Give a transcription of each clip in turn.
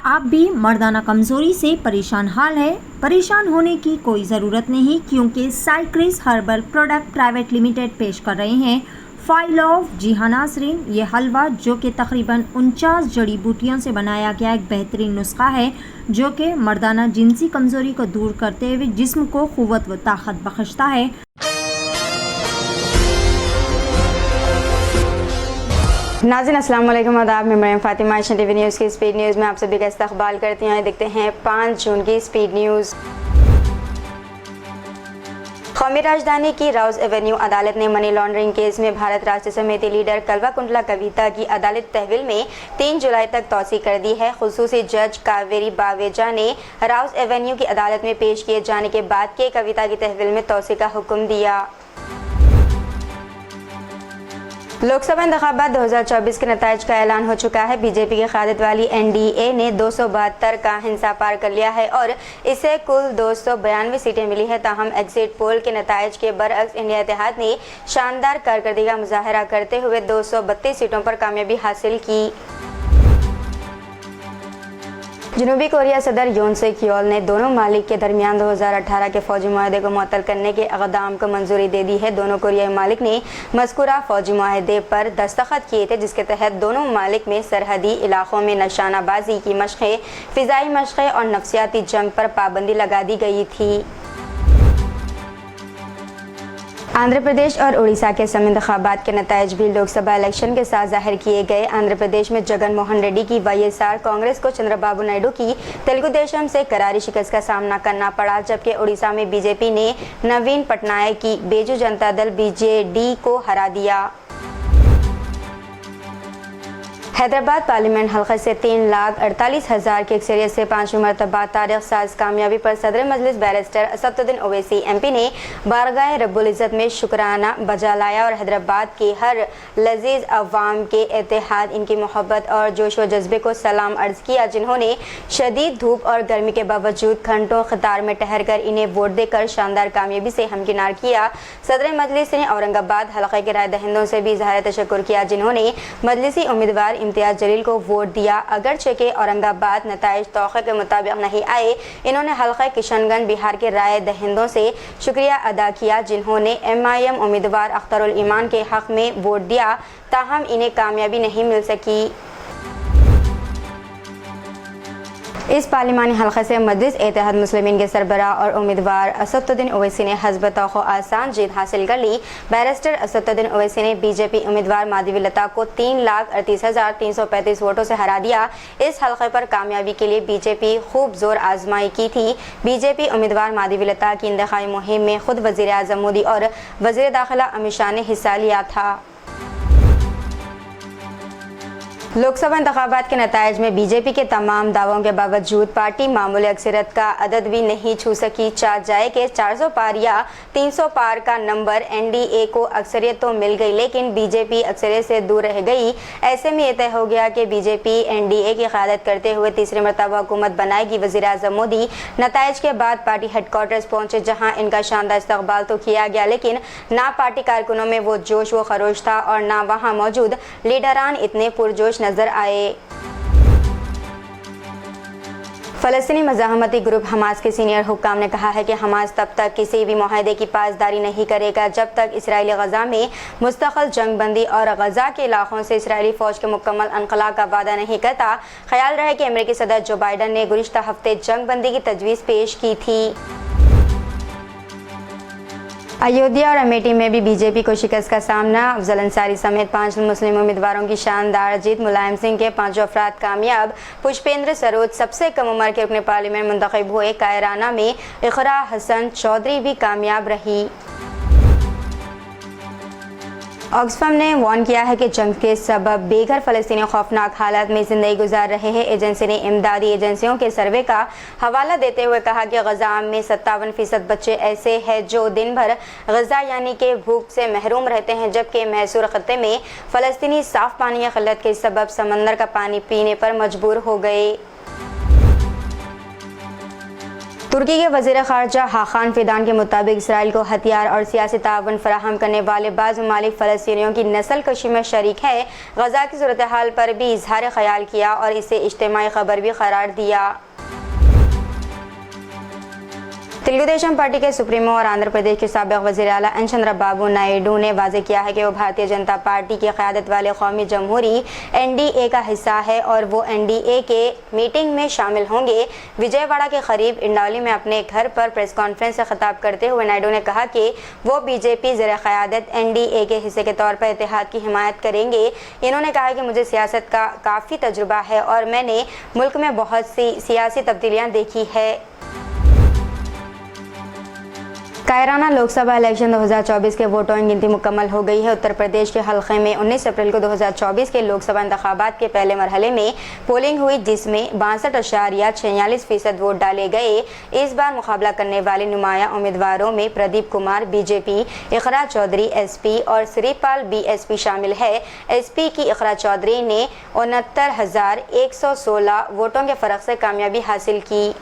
आप भी मर्दाना कमज़ोरी से परेशान हाल है? परेशान होने की कोई ज़रूरत नहीं, क्योंकि साइक्रिस हर्बल प्रोडक्ट प्राइवेट लिमिटेड पेश कर रहे हैं फाइल ऑफ। जी हाँ नाज़रीन, ये हलवा जो कि तकरीबन 49 जड़ी बूटियों से बनाया गया एक बेहतरीन नुस्खा है जो कि मर्दाना जिनसी कमज़ोरी को दूर करते हुए जिस्म को क़ुव्वत व ताकत बख्शता है। नाज़रीन अस्सलाम वालेकुम, आदाब। मैं मरियम फ़ातिमा टीवी न्यूज़ की स्पीड न्यूज़ में आप सभी का इस्तकबाल करती हैं। देखते हैं 5 जून की स्पीड न्यूज़। कौमी राजधानी की राउज़ एवेन्यू अदालत ने मनी लॉन्ड्रिंग केस में भारत राष्ट्र समिति लीडर कल्वाकुंतला कविता की अदालत तहवील में 3 जुलाई तक तौसी कर दी है। खुसूसी जज कावेरी बावेजा ने राउज़ एवेन्यू की अदालत में पेश किए जाने के बाद के कविता की तहवील में तौसी का हुक्म दिया। लोकसभा इंतखाबात 2024 के नताइज का ऐलान हो चुका है। बीजेपी की क़यादत वाली एनडीए ने 272 का हिंसा पार कर लिया है और इसे कुल 292 सीटें मिली है। ताहम एग्जिट पोल के नताइज के बरअक्स इंडिया इत्तेहाद ने शानदार कारकर्दगी का मुजाहरा करते हुए 232 सीटों पर कामयाबी हासिल की। जनूबी कोरिया सदर योन सेक योल ने दोनों मालिक के दरमियान 2018 के फौजी माहदे को मुअत्तल करने के इक़दाम को मंजूरी दे दी है। दोनों कोरियाई मालिक ने मज़कूरा फौजी माहदे पर दस्तखत किए थे, जिसके तहत दोनों मालिक में सरहदी इलाकों में निशानाबाजी की मशक़ें, फ़िज़ाई मशक़ें और नफ्सियाती जंग पर पाबंदी लगा दी गई थी। आंध्र प्रदेश और उड़ीसा के सम इंतखाबात के नताइज भी लोकसभा इलेक्शन के साथ जाहिर किए गए। आंध्र प्रदेश में जगन मोहन रेड्डी की वाईएसआर कांग्रेस को चंद्रबाबू नायडू की तेलुगु देशम से करारी शिकस्त का सामना करना पड़ा, जबकि उड़ीसा में बीजेपी ने नवीन पटनायक की बीजू जनता दल बीजेडी को हरा दिया। हैदराबाद पार्लियामेंट हल्के से 3,48,000 की अक्सरियत से 5वीं मरतबा तारीख साज कामयाबी पर सदर मजलिस बैरिस्टर असदुद्दीन ओवैसी एमपी ने बारगाह रब्बुल इज़्ज़त में शुक्राना बजा लाया और हैदराबाद के हर लजीज अवाम के इत्तेहाद, इनकी मोहब्बत और जोश व जज्बे को सलाम अर्ज़ किया, जिन्होंने शदीद धूप और गर्मी के बावजूद घंटों कतार में ठहर कर इन्हें वोट देकर शानदार कामयाबी से हमकिनार किया। सदर मजलिस ने औरंगाबाद हल्के के राय दहिंदों से भी इज़हार तशक्कुर किया, जिन्होंने मजलिसी उम्मीदवार इम्तियाज जलील को वोट दिया। अगरचे के औरंगाबाद नताइज तौक़े के मुताबिक नहीं आए, इन्होंने हल्का किशनगंज बिहार के राय दहिंदों से शुक्रिया अदा किया, जिन्होंने MIM उम्मीदवार अख्तरुल ईमान के हक़ में वोट दिया, ताहम इन्हें कामयाबी नहीं मिल सकी। इस पार्लिमानी हल्के से मजलिस इत्तेहाद मुस्लिमीन के सरबराह और उम्मीदवार असदुद्दीन ओवैसी ने हस्ब तौक़ो आसान जीत हासिल कर ली। बैरिस्टर असदुद्दीन ओवैसी ने बीजेपी उम्मीदवार माधवी लता को 3,38,335 वोटों से हरा दिया। इस हल्के पर कामयाबी के लिए बीजेपी खूब जोर आजमाई की थी। बीजेपी उम्मीदवार माधवी लता की इंतखाबी मुहिम में खुद वज़ीर आज़म मोदी और वज़ीर दाखिला अमित शाह ने हिस्सा लिया था। लोकसभा इंतखाबात के नताइज में बीजेपी के तमाम दावों के बावजूद पार्टी मामूली अक्सरियत का अदद भी नहीं छू सकी। चार जाए के 400 पार या 300 पार का नंबर एनडीए को अक्सरियत तो मिल गई, लेकिन बीजेपी अक्सरियत से दूर रह गई। ऐसे में यह तय हो गया कि बीजेपी एनडीए की क़यादत करते हुए तीसरी मरतबा हुकूमत बनाएगी। वज़ीर आज़म मोदी नताइज के बाद पार्टी हेडक्वार्टर्स पहुंचे, जहां इनका शानदार इस्तकबाल तो किया गया, लेकिन ना पार्टी कारकुनों में वो जोश व खरोश था और ना वहाँ मौजूद लीडरान इतने पुरजोश नजर आए। फ़लस्तीनी मज़ाहमती ग्रुप हमास के सीनियर हुक्काम ने कहा है कि हमास तब तक किसी भी मुआहदे की पासदारी नहीं करेगा जब तक इसराइली गज़ा में मुस्तक़िल जंग बंदी और गज़ा के इलाक़ों से इसराइली फ़ौज के मुकम्मल अनक़ला का वादा नहीं करता। ख्याल रहे कि अमेरिकी सदर जो बाइडन ने गुज़िश्ता हफ्ते जंग बंदी की तजवीज़ पेश की थी। अयोध्या और अमेठी में भी बीजेपी को शिकस्त का सामना। अफजल अंसारी समेत 5 मुस्लिम उम्मीदवारों की शानदार जीत। मुलायम सिंह के 5 अफराद कामयाब। पुष्पेंद्र सरोज सबसे कम उम्र के रुकने पार्लियामेंट मुंतखब हुए। कायराना में इकरा हसन चौधरी भी कामयाब रही। ऑक्सफैम ने वार्न किया है कि जंग के सबब बेघर फ़लस्तीनी खौफनाक हालात में ज़िंदगी गुजार रहे हैं। एजेंसी ने इमदादी एजेंसियों के सर्वे का हवाला देते हुए कहा कि गज़ा में 57% बच्चे ऐसे हैं जो दिन भर गज़ा यानी कि भूख से महरूम रहते हैं, जबकि मैसूर खत्ते में फ़लस्तीनी साफ़ पानी की क़िल्लत के सबब समंदर का पानी पीने पर मजबूर हो गए। तुर्की के वज़ीर ख़ारजा हाकान फिदान के मुताबिक इसराइल को हथियार और सियासी ताउन फराहम करने वाले बाज़ ममालिक फ़लस्तीनियों की नस्ल कशी में शरीक है। गज़ा की सूरत हाल पर भी इजहार ख्याल किया और इसे इज्तिमाई खबर भी करार दिया। तेलुगुदेशम पार्टी के सुप्रीमो और आंध्र प्रदेश के साबिक़ वज़ीर आला एन चंद्रबाबू नायडू ने वाज़ेह किया है कि वो भारतीय जनता पार्टी की क़यादत वाले कौमी जमहूरी एनडीए का हिस्सा है और वो एनडीए के मीटिंग में शामिल होंगे। विजयवाड़ा के करीब इंडौली में अपने घर पर प्रेस कॉन्फ्रेंस से खिताब करते हुए नायडू ने कहा कि वो बीजेपी ज़ेर क़यादत एनडीए के हिस्से के तौर पर इत्तेहाद की हिमायत करेंगे। इन्होंने कहा कि मुझे सियासत का काफ़ी तजुर्बा है और मैंने मुल्क में बहुत सी सियासी तब्दीलियाँ देखी है। कायराना लोकसभा इलेक्शन 2024 के वोटों की गिनती मुकम्मल हो गई है। उत्तर प्रदेश के हल्के में 19 अप्रैल को 2024 के लोकसभा इंतखाबात के पहले मरहले में पोलिंग हुई, जिसमें 62.46% वोट डाले गए। इस बार मुकाबला करने वाले नुमाया उम्मीदवारों में प्रदीप कुमार बीजेपी, इकरा चौधरी एसपी और श्रीपाल बीएसपी शामिल है। एसपी की इकरा चौधरी ने 69,116 वोटों के फर्क से कामयाबी हासिल की।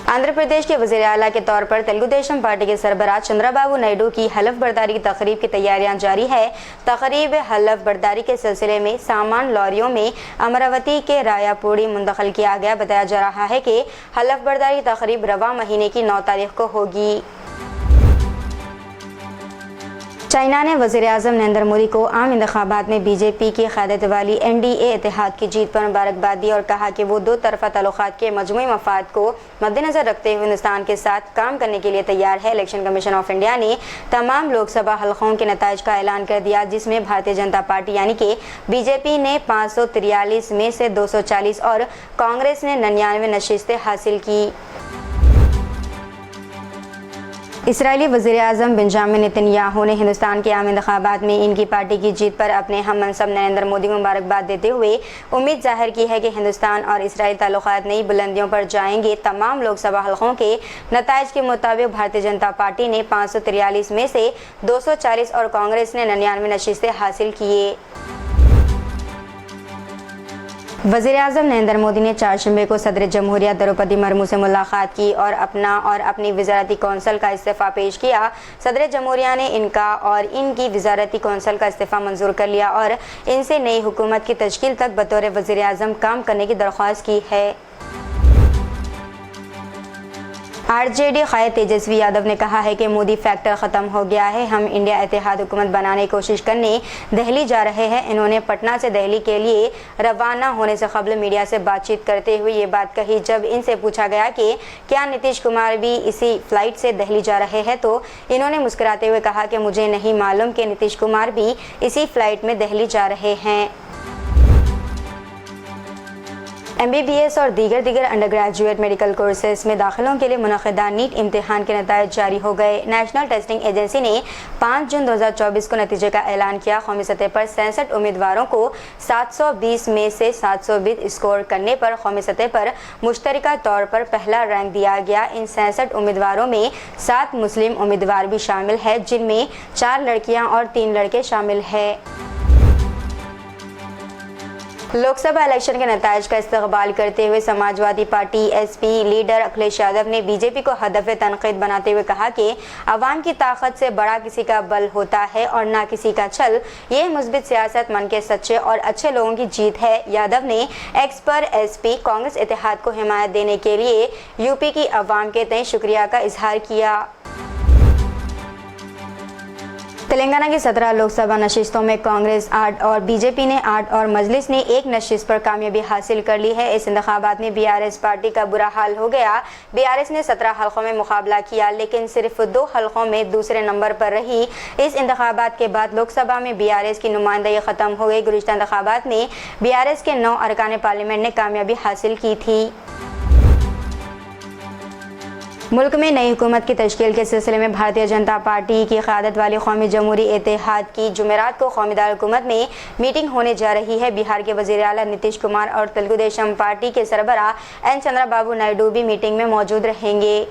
आंध्र प्रदेश के वज़ीर आला के तौर पर तेलुगुदेशम पार्टी के सरबराह चंद्रबाबू नायडू की हलफ बर्दारी की तकरीब की तैयारियां जारी है। तकरीब हलफ बर्दारी के सिलसिले में सामान लॉरियों में अमरावती के रायापुरी मुंतकिल किया गया। बताया जा रहा है कि हलफ बर्दारी की तकरीब रवा महीने की 9 तारीख को होगी। चाइना ने वज़ीर आज़म नरेंद्र मोदी को आम इंतखाबात में बीजेपी की क़यादत वाली एनडीए इत्तेहाद की जीत पर मुबारकबाद दी और कहा कि वो दो तरफ़ा ताल्लुक़ात के मजमूई मफाद को मद्देनज़र रखते हुए हिंदुस्तान के साथ काम करने के लिए तैयार है। इलेक्शन कमीशन ऑफ इंडिया ने तमाम लोकसभा हलकों के नताइज का ऐलान कर दिया, जिसमें भारतीय जनता पार्टी यानी कि बीजेपी ने 543 में से 240 और कांग्रेस ने 99 नशिस्तें हासिल की। इसराइली वज़ीर आज़म बेंजामिन नेतन्याहू ने हिंदुस्तान के आम इंतखाबात में इनकी पार्टी की जीत पर अपने हम मनसब नरेंद्र मोदी को मुबारकबाद देते हुए उम्मीद जाहिर की है कि हिंदुस्तान और इसराइल ताल्लुकात नई बुलंदियों पर जाएंगे। तमाम लोकसभा हलकों के नताइज के मुताबिक भारतीय जनता पार्टी ने 543 में से 240 और कांग्रेस ने 99 नशिस्तें हासिल किए। वज़ीर आज़म नरेंद्र मोदी ने चारशंबे को सदर जमहूरिया द्रौपदी मुर्मू से मुलाकात की और अपनी वज़ारती कौंसल का इस्तीफ़ा पेश किया। सदर जमहूरिया ने इनका और इनकी वज़ारती कौंसल का इस्तीफ़ा मंजूर कर लिया और इनसे नई हुकूमत की तश्कील तक बतौर वज़ीर आज़म काम करने की दरख्वास्त की है। आरजेडी क़ायद तेजस्वी यादव ने कहा है कि मोदी फैक्टर ख़त्म हो गया है, हम इंडिया इत्तेहाद हुकूमत बनाने की कोशिश करने दिल्ली जा रहे हैं। इन्होंने पटना से दिल्ली के लिए रवाना होने से कबल मीडिया से बातचीत करते हुए ये बात कही। जब इनसे पूछा गया कि क्या नीतीश कुमार भी इसी फ्लाइट से दिल्ली जा रहे हैं, तो इन्होंने मुस्कुराते हुए कहा कि मुझे नहीं मालूम कि नीतीश कुमार भी इसी फ्लाइट में दिल्ली जा रहे हैं। MBBS और दीगर अंडर ग्रेजुएट मेडिकल कोर्सेज में दाखिलों के लिए मुनक़िदा नीट इम्तिहान के नताइज जारी हो गए। नेशनल टेस्टिंग एजेंसी ने 5 जून 2024 को नतीजे का ऐलान किया। कौमी सतह पर 66 उम्मीदवारों को 720 में से 720 स्कोर करने पर कौमी सतह पर मुश्तरका तौर पर पहला रैंक दिया गया। इन 66 उम्मीदवारों में 7 मुस्लिम उम्मीदवार भी शामिल है, जिनमें 4 लड़कियां और 3 लड़के शामिल हैं। लोकसभा इलेक्शन के नताइज का इस्तकबाल करते हुए Samajwadi party SP leader Akhilesh Yadav ने बीजेपी को हदफ़े तनक़ीद बनाते हुए कहा कि अवाम की ताकत से बड़ा किसी का बल होता है और ना किसी का छल। ये मुस्बित सियासत मन के सच्चे और अच्छे लोगों की जीत है। यादव ने एक्स पर SP कांग्रेस इत्तेहाद को हिमायत देने के लिए यूपी की अवाम के तय शुक्रिया का इजहार किया। तेलंगाना की 17 लोकसभा नशिस्तों में कांग्रेस 8 और बीजेपी ने 8 और मजलिस ने 1 नशिस्त पर कामयाबी हासिल कर ली है। इस इंतखाबात में BRS पार्टी का बुरा हाल हो गया। BRS ने 17 हलकों में मुकाबला किया, लेकिन सिर्फ 2 हलकों में दूसरे नंबर पर रही। इस इंतखाबात के बाद लोकसभा में BRS की नुमाइंदगी ख़त्म हो गई। गुज़िश्ता इंतखाबात में BRS के 9 अरकान पार्लियामेंट ने कामयाबी हासिल की थी। मुल्क में नई हुकूमत की तश्कील के सिलसिले में भारतीय जनता पार्टी की क़यादत वाली कौमी जमहूरी इत्तेहाद की जुमेरात को कौमी दारुल-हुकूमत में मीटिंग होने जा रही है। बिहार के वज़ीर आला नीतीश कुमार और तेलुगुदेशम पार्टी के सरबराह एन चंद्रबाबू नायडू भी मीटिंग में मौजूद रहेंगे।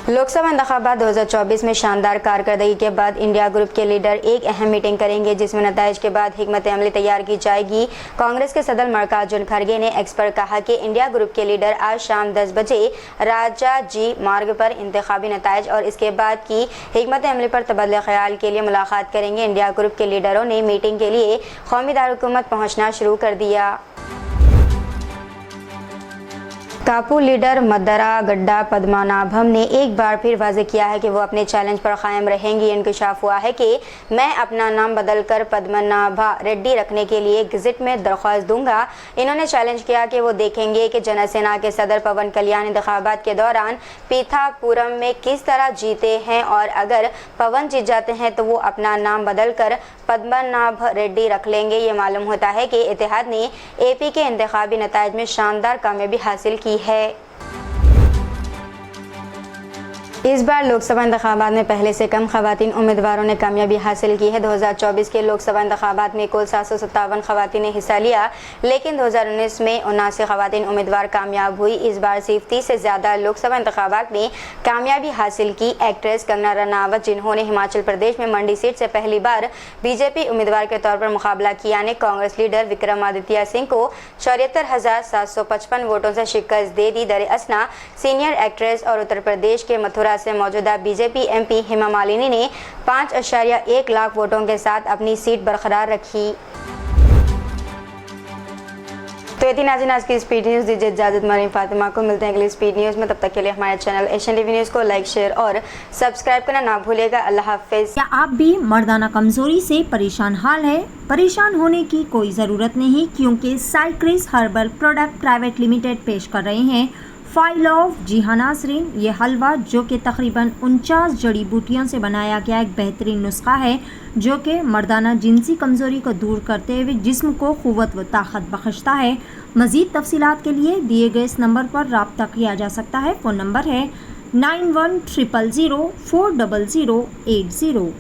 लोकसभा इंतखाबात 2024 में शानदार कारकर्दगी के बाद इंडिया ग्रुप के लीडर एक अहम मीटिंग करेंगे, जिसमें नताइज के बाद हिकमत अमली तैयार की जाएगी। कांग्रेस के सदर मल्लिकार्जुन खड़गे ने एक्स पर कहा कि इंडिया ग्रुप के लीडर आज शाम 10 बजे राजा जी मार्ग पर इंतखाबी नताइज और इसके बाद की हिकमत अमली पर तबादला ख्याल के लिए मुलाकात करेंगे। इंडिया ग्रुप के लीडरों ने मीटिंग के लिए कौमी दारकूमत पहुँचना शुरू कर दिया। कापू लीडर मद्दरा गड्डा पद्मनाभम ने एक बार फिर वाज़ेह किया है कि वो अपने चैलेंज पर कायम रहेंगी। इंकशाफ हुआ है कि मैं अपना नाम बदलकर पद्मनाभा रेड्डी रखने के लिए गज़ट में दरख्वास्त दूंगा। इन्होंने चैलेंज किया कि वो देखेंगे कि जनसेना के सदर पवन कल्याण इंतखाबात के दौरान पीथापुरम में किस तरह जीते हैं और अगर पवन जीत जाते हैं तो वो अपना नाम बदलकर पद्मनाभ रेड्डी रख लेंगे। ये मालूम होता है कि इत्तेहाद ने AP के इंतखाबी नताइज में शानदार कामयाबी हासिल की है। इस बार लोकसभा इंतखाबात में पहले से कम खवातीन उम्मीदवारों ने कामयाबी हासिल की है। 2024 के लोकसभा इंतखाबात में कुल 757 खवातीन ने हिस्सा लिया, लेकिन 2019 में 79 खवातीन उम्मीदवार कामयाब हुई। इस बार सिर्फ 30 से ज़्यादा लोकसभा इंतखाबात में कामयाबी हासिल की एक्ट्रेस कंगना रनावत, जिन्होंने हिमाचल प्रदेश में मंडी सीट से पहली बार BJP उम्मीदवार के तौर पर मुकाबला किया, ने कांग्रेस लीडर विक्रमादित्य सिंह को 74,755 वोटों से शिकस्त दे दी। दरअसल सीनियर एक्ट्रेस और उत्तर प्रदेश के मथुरा से मौजूदा BJP MP हेमा मालिनी ने 5.1 लाख वोटों के साथ अपनी सीट बरकरार रखी। तो इतनी नाज़रीन आज की स्पीड न्यूज़, दीजिए इजाज़त। मरीम फातिमा को मिलते हैं अगली स्पीड न्यूज़ में। तब तक के लिए हमारे चैनल एशियन टीवी न्यूज़ को लाइक, शेयर और सब्सक्राइब करना ना भूलिएगा। अल्लाह हाफिज़। क्या आप भी मर्दाना कमजोरी से परेशान हाल है? परेशान होने की कोई ज़रूरत नहीं, क्योंकि साइक्रिस हर्बल प्रोडक्ट प्राइवेट लिमिटेड पेश कर रहे हैं फाइल ऑफ जिहानासरीन। ये हलवा, जो कि तकरीबन 49 जड़ी बूटियों से बनाया गया एक बेहतरीन नुस्खा है, जो कि मर्दाना जिनसी कमज़ोरी को दूर करते हुए जिस्म को क़ुव्वत व ताकत बख्शता है। मज़ीद तफसीलात के लिए दिए गए इस नंबर पर रब्ता किया जा सकता है। फ़ोन नंबर है 9100040080।